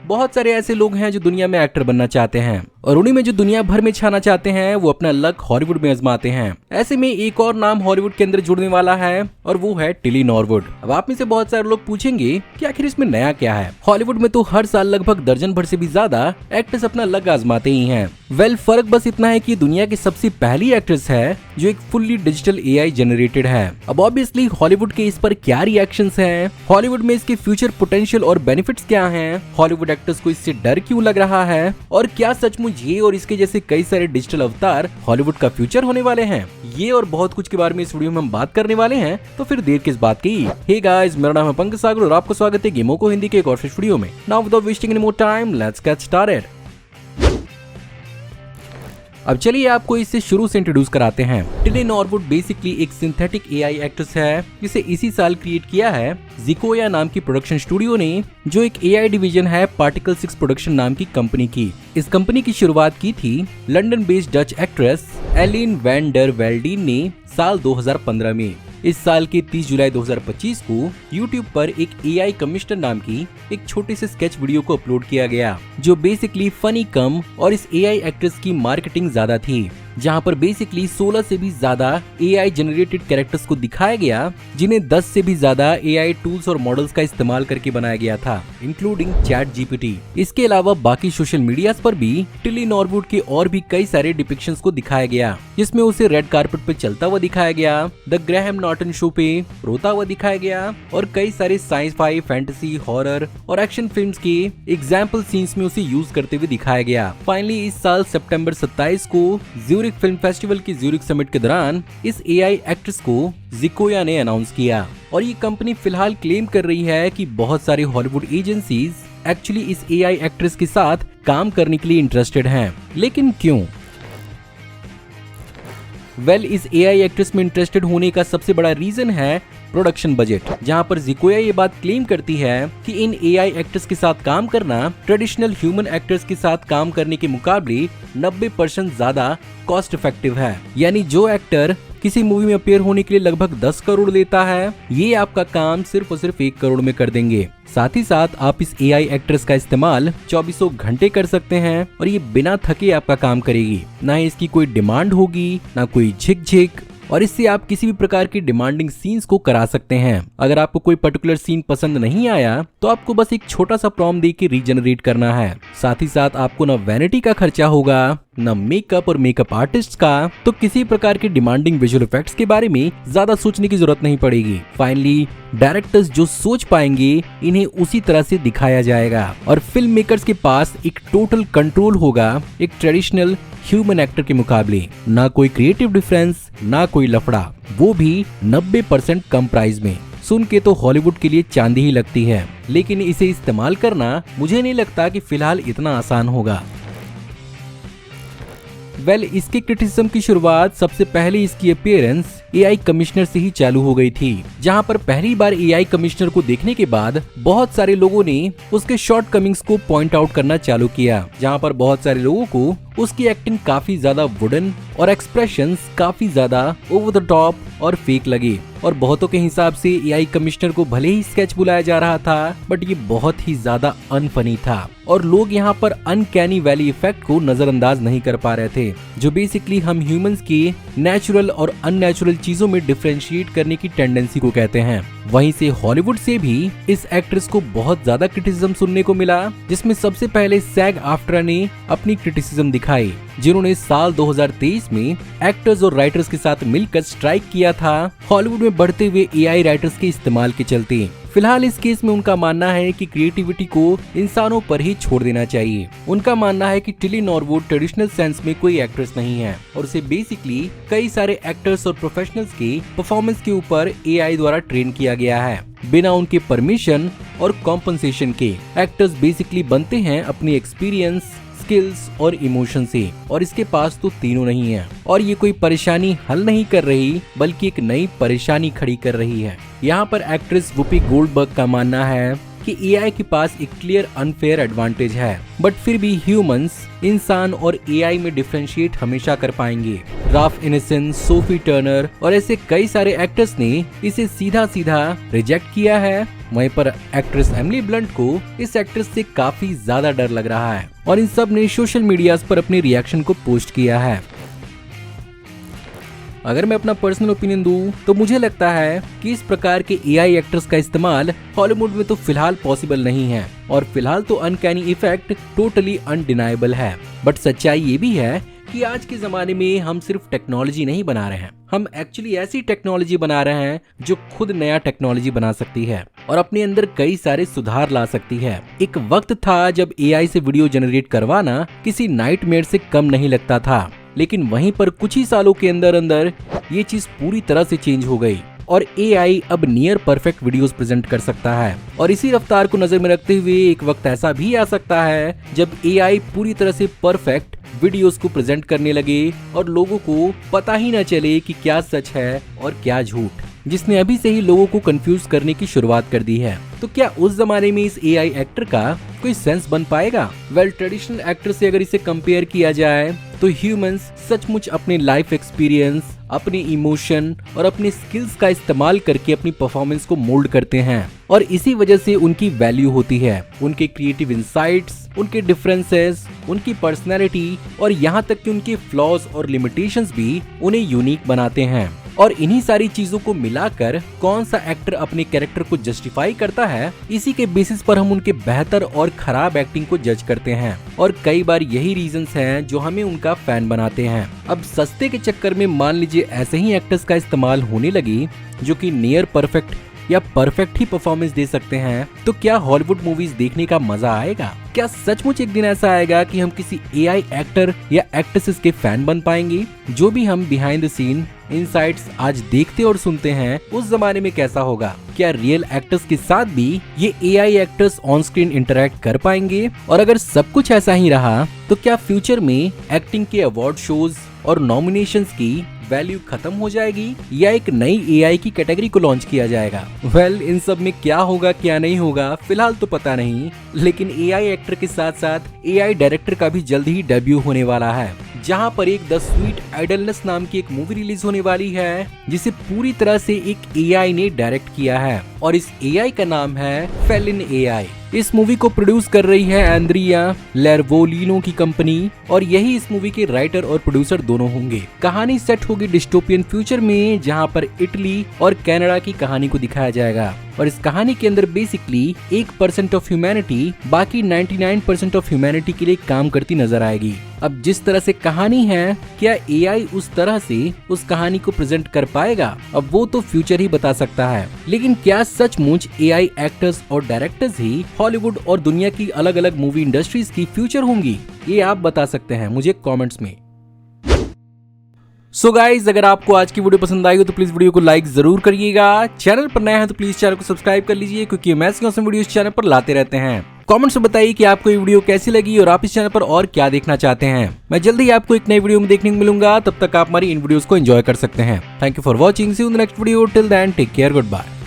बहुत सारे ऐसे लोग हैं जो दुनिया में एक्टर बनना चाहते हैं और उन्हीं में जो दुनिया भर में छाना चाहते हैं वो अपना लक हॉलीवुड में आजमाते हैं। ऐसे में एक और नाम हॉलीवुड के अंदर जुड़ने वाला है और वो है टिली नॉरवुड। अब आप में से बहुत सारे लोग पूछेंगे कि आखिर इसमें नया क्या है। हॉलीवुड में तो हर साल लगभग दर्जन भर से भी ज्यादा एक्टर्स अपना लक आजमाते ही हैं। फर्क बस इतना है कि दुनिया की सबसे पहली एक्ट्रेस है जो एक फुल्ली डिजिटल एआई जनरेटेड है। अब ऑब्वियसली हॉलीवुड के इस पर क्या रिएक्शंस हैं, हॉलीवुड में इसके फ्यूचर पोटेंशियल और बेनिफिट्स क्या हैं, हॉलीवुड एक्टर्स को इससे डर क्यों लग रहा है और क्या सचमुच ये और इसके जैसे कई सारे डिजिटल अवतार हॉलीवुड का फ्यूचर होने वाले हैं, ये और बहुत कुछ के बारे में इस वीडियो में हम बात करने वाले हैं। तो फिर देर किस बात की। हे गाइस, मेरा नाम है पंकज सागर और आपको स्वागत है गेमों को हिंदी के एक और फ्रेश वीडियो में। Now without wasting any more time, let's get started. अब चलिए आपको इससे शुरू से इंट्रोड्यूस कराते हैं। टिली नॉरवुड बेसिकली एक सिंथेटिक एआई एक्ट्रेस है जिसे इसी साल क्रिएट किया है जिकोया नाम की प्रोडक्शन स्टूडियो ने, जो एक एआई डिवीजन है पार्टिकल 6 प्रोडक्शन नाम की कंपनी की। इस कंपनी की शुरुआत की थी London based Dutch actress Ellen van der Velden ने साल 2015 में। इस साल के 30 जुलाई 2025 को YouTube पर एक AI कमिश्नर नाम की एक छोटे से स्केच वीडियो को अपलोड किया गया जो बेसिकली फनी कम और इस AI एक्ट्रेस की मार्केटिंग ज्यादा थी, जहां पर बेसिकली 16 से भी ज्यादा AI जनरेटेड कैरेक्टर्स को दिखाया गया जिन्हें 10 से भी ज्यादा AI टूल्स और मॉडल्स का इस्तेमाल करके बनाया गया था, इंक्लूडिंग ChatGPT। इसके अलावा बाकी सोशल मीडिया पर भी टिली नॉरवुड के और भी कई सारे डिपिक्शंस को दिखाया गया, जिसमें उसे रेड कार्पेट पे चलता हुआ दिखाया गया, द ग्रैहम नॉर्टन शो पे रोता हुआ दिखाया गया और कई सारे साइंस फाई, फैंटेसी, हॉरर और एक्शन फिल्म्स के एग्जाम्पल सीन्स में उसे यूज करते हुए दिखाया गया। फाइनली इस साल सितंबर 27 को ज्यूरिख फिल्म फेस्टिवल की ज्यूरिख समिट के दौरान इस एआई एक्ट्रेस को जिकोया ने अनाउंस किया और ये कंपनी फिलहाल क्लेम कर रही है कि बहुत सारी हॉलीवुड एजेंसीज एक्चुअली इस एआई एक्ट्रेस के साथ काम करने के लिए इंटरेस्टेड हैं। लेकिन क्यों? इस एआई एक्ट्रेस में इंटरेस्टेड होने का सबसे बड़ा रीजन है प्रोडक्शन बजट, जहां पर जिकोया ये बात क्लेम करती है कि इन एआई एक्टर्स के साथ काम करना ट्रेडिशनल ह्यूमन एक्टर्स के साथ काम करने के मुकाबले 90% ज्यादा कॉस्ट इफेक्टिव है। यानी जो एक्टर किसी मूवी में अपीयर होने के लिए लगभग 10 करोड़ लेता है, ये आपका काम सिर्फ और सिर्फ 1 करोड़ में कर देंगे। साथ ही साथ आप इस एआई एक्ट्रेस का इस्तेमाल 24 घंटे कर सकते हैं और ये बिना थके आपका काम करेगी। ना ही इसकी कोई डिमांड होगी, ना कोई झिक और इससे आप किसी भी प्रकार की डिमांडिंग सीन्स को करा सकते हैं। अगर आपको कोई पर्टिकुलर सीन पसंद नहीं आया तो आपको बस एक छोटा सा प्रॉम्प्ट दे के रीजनरेट करना है। साथ ही साथ आपको ना वैनिटी का खर्चा होगा, न मेकअप और मेकअप आर्टिस्ट का, तो किसी प्रकार के डिमांडिंग विजुअल इफेक्ट्स के बारे में ज्यादा सोचने की जरूरत नहीं पड़ेगी। फाइनली डायरेक्टर्स जो सोच पाएंगे इन्हें उसी तरह से दिखाया जाएगा और फिल्म मेकर्स के पास एक टोटल कंट्रोल होगा एक ट्रेडिशनल ह्यूमन एक्टर के मुकाबले। ना कोई क्रिएटिव डिफरेंस, ना कोई लफड़ा, वो भी 90% कम प्राइस में। सुन के तो हॉलीवुड के लिए चांदी ही लगती है, लेकिन इसे इस्तेमाल करना मुझे नहीं लगता कि फिलहाल इतना आसान होगा। इसके क्रिटिसिज्म की शुरुआत सबसे पहले इसकी अपीयरेंस एआई कमिश्नर से ही चालू हो गई थी, जहां पर पहली बार एआई कमिश्नर को देखने के बाद बहुत सारे लोगों ने उसके शॉर्ट कमिंग्स को पॉइंट आउट करना चालू किया, जहां पर बहुत सारे लोगों को उसकी एक्टिंग काफी ज्यादा वुडन और एक्सप्रेशंस काफी ज्यादा ओवर द टॉप और फेक लगे। और बहुतों के हिसाब से एआई कमिश्नर को भले ही स्केच बुलाया जा रहा था, बट ये बहुत ही ज्यादा अनफनी था और लोग यहाँ पर अनकैनी वैली इफेक्ट को नजरअंदाज नहीं कर पा रहे थे, जो बेसिकली हम ह्यूमंस की नेचुरल और अननेचुरल चीजों में डिफरेंशिएट करने की टेंडेंसी को कहते हैं। वहीं से हॉलीवुड से भी इस एक्ट्रेस को बहुत ज्यादा क्रिटिसिज्म सुनने को मिला, जिसमें सबसे पहले सैग आफ्ट्रा ने अपनी क्रिटिसिज्म दिखाई, जिन्होंने साल 2023 में एक्टर्स और राइटर्स के साथ मिलकर स्ट्राइक किया था हॉलीवुड में बढ़ते हुए एआई राइटर्स के इस्तेमाल के चलते। फिलहाल इस केस में उनका मानना है कि क्रिएटिविटी को इंसानों पर ही छोड़ देना चाहिए। उनका मानना है कि टिली नॉरवुड ट्रेडिशनल सेंस में कोई एक्ट्रेस नहीं है और उसे बेसिकली कई सारे एक्टर्स और प्रोफेशनल्स के परफॉर्मेंस के ऊपर एआई द्वारा ट्रेन किया गया है, बिना उनके परमिशन और कॉम्पनसेशन के। एक्टर्स बेसिकली बनते हैं अपनी एक्सपीरियंस, स्किल्स और इमोशन से, और इसके पास तो तीनों नहीं है और ये कोई परेशानी हल नहीं कर रही बल्कि एक नई परेशानी खड़ी कर रही है। यहाँ पर एक्ट्रेस वूपी गोल्डबर्ग का मानना है कि एआई के पास एक क्लियर अनफेयर एडवांटेज है, बट फिर भी ह्यूमंस इंसान और एआई में डिफरेंशिएट हमेशा कर पाएंगे। राफ इनेसेंस, सोफी टर्नर और ऐसे कई सारे एक्टर्स ने इसे सीधा सीधा रिजेक्ट किया है वहीं पर एक्ट्रेस एमिली ब्लंट को इस एक्ट्रेस से काफी ज्यादा डर लग रहा है और इन सब ने सोशल मीडिया पर अपने रिएक्शन को पोस्ट किया है। अगर मैं अपना पर्सनल ओपिनियन दूं तो मुझे लगता है कि इस प्रकार के एआई एक्टर्स का इस्तेमाल हॉलीवुड में तो फिलहाल पॉसिबल नहीं है और फिलहाल तो अनकैनी इफेक्ट टोटली अनडिनाइबल है। बट सच्चाई ये भी है कि आज के जमाने में हम सिर्फ टेक्नोलॉजी नहीं बना रहे हैं, हम एक्चुअली ऐसी टेक्नोलॉजी बना रहे हैं जो खुद नया टेक्नोलॉजी बना सकती है और अपने अंदर कई सारे सुधार ला सकती है। एक वक्त था जब एआई से वीडियो जनरेट करवाना किसी नाइटमेयर से कम नहीं लगता था, लेकिन वहीं पर कुछ ही सालों के अंदर अंदर ये चीज पूरी तरह से चेंज हो गई और एआई अब नियर परफेक्ट वीडियोस प्रेजेंट कर सकता है। और इसी रफ्तार को नजर में रखते हुए एक वक्त ऐसा भी आ सकता है जब एआई पूरी तरह से परफेक्ट वीडियोस को प्रेजेंट करने लगे और लोगों को पता ही न चले कि क्या सच है और क्या झूठ, जिसने अभी से ही लोगों को कंफ्यूज करने की शुरुआत कर दी है। तो क्या उस जमाने में इस एआई एक्टर का कोई सेंस बन पाएगा? वेल, ट्रेडिशनल एक्टर से अगर इसे कंपेयर किया जाए तो ह्यूमंस सचमुच अपने लाइफ एक्सपीरियंस, अपने इमोशन और अपने स्किल्स का इस्तेमाल करके अपनी परफॉर्मेंस को मोल्ड करते हैं और इसी वजह से उनकी वैल्यू होती है। उनके क्रिएटिव इंसाइट्स, उनके डिफरेंसेस, उनकी पर्सनैलिटी और यहाँ तक कि उनके फ्लॉज और लिमिटेशंस भी उन्हें यूनिक बनाते हैं। और इन्हीं सारी चीजों को मिलाकर कौन सा एक्टर अपने कैरेक्टर को जस्टिफाई करता है, इसी के बेसिस पर हम उनके बेहतर और खराब एक्टिंग को जज करते हैं और कई बार यही रीजंस हैं जो हमें उनका फैन बनाते हैं। अब सस्ते के चक्कर में मान लीजिए ऐसे ही एक्टर्स का इस्तेमाल होने लगी जो कि नियर परफेक्ट या परफेक्ट ही परफॉर्मेंस दे सकते हैं, तो क्या हॉलीवुड मूवीज देखने का मजा आएगा? क्या सचमुच एक दिन ऐसा आएगा कि हम किसी एआई एक्टर या एक्ट्रेसेस के फैन बन पाएंगे? जो भी हम बिहाइंड द सीन इनसाइट्स आज देखते और सुनते हैं, उस जमाने में कैसा होगा? क्या रियल एक्टर्स के साथ भी ये AI actors on screen interact कर पाएंगे? और अगर सब कुछ ऐसा ही रहा तो क्या फ्यूचर में एक्टिंग के अवार्ड शोज और नॉमिनेशंस की वैल्यू खत्म हो जाएगी या एक नई एआई की कैटेगरी को लॉन्च किया जाएगा? वेल, इन सब में क्या होगा क्या नहीं होगा फिलहाल तो पता नहीं, लेकिन एआई एक्टर के साथ साथ एआई डायरेक्टर का भी जल्द ही डेब्यू होने वाला है, जहां पर एक द स्वीट आइडलनेस नाम की एक मूवी रिलीज होने वाली है जिसे पूरी तरह से एक एआई ने डायरेक्ट किया है और इस एआई का नाम है फेलिन एआई। इस मूवी को प्रोड्यूस कर रही है एंड्रिया लेरवोलिनो की कंपनी और यही इस मूवी के राइटर और प्रोड्यूसर दोनों होंगे। कहानी सेट होगी डिस्टोपियन फ्यूचर में, जहां पर इटली और कनाडा की कहानी को दिखाया जाएगा और इस कहानी के अंदर बेसिकली 1% ऑफ ह्यूमैनिटी बाकी 99% ऑफ ह्यूमैनिटी के लिए काम करती नजर आएगी। अब जिस तरह से कहानी है, क्या एआई उस तरह से उस कहानी को प्रेजेंट कर पाएगा? अब वो तो फ्यूचर ही बता सकता है, लेकिन क्या सचमुच एआई एक्टर्स और डायरेक्टर्स ही हॉलीवुड और दुनिया की अलग अलग मूवी इंडस्ट्रीज की फ्यूचर होंगी? ये आप बता सकते हैं मुझे कमेंट्स में। सो गाइज, अगर आपको आज की वीडियो पसंद आई हो तो प्लीज वीडियो को लाइक जरूर करिएगा। चैनल पर नया है तो प्लीज चैनल को सब्सक्राइब कर लीजिए, क्योंकि हम ऐसी औसम वीडियोस चैनल पर लाते रहते हैं। कमेंट्स में बताइए कि आपको ये वीडियो कैसी लगी और आप इस चैनल पर और क्या देखना चाहते हैं। मैं जल्दी आपको एक नई वीडियो में देखने को मिलूंगा, तब तक आप हमारी इन वीडियोस को एंजॉय कर सकते हैं। Thank you for watching, see you in the next video, till then take care, good bye.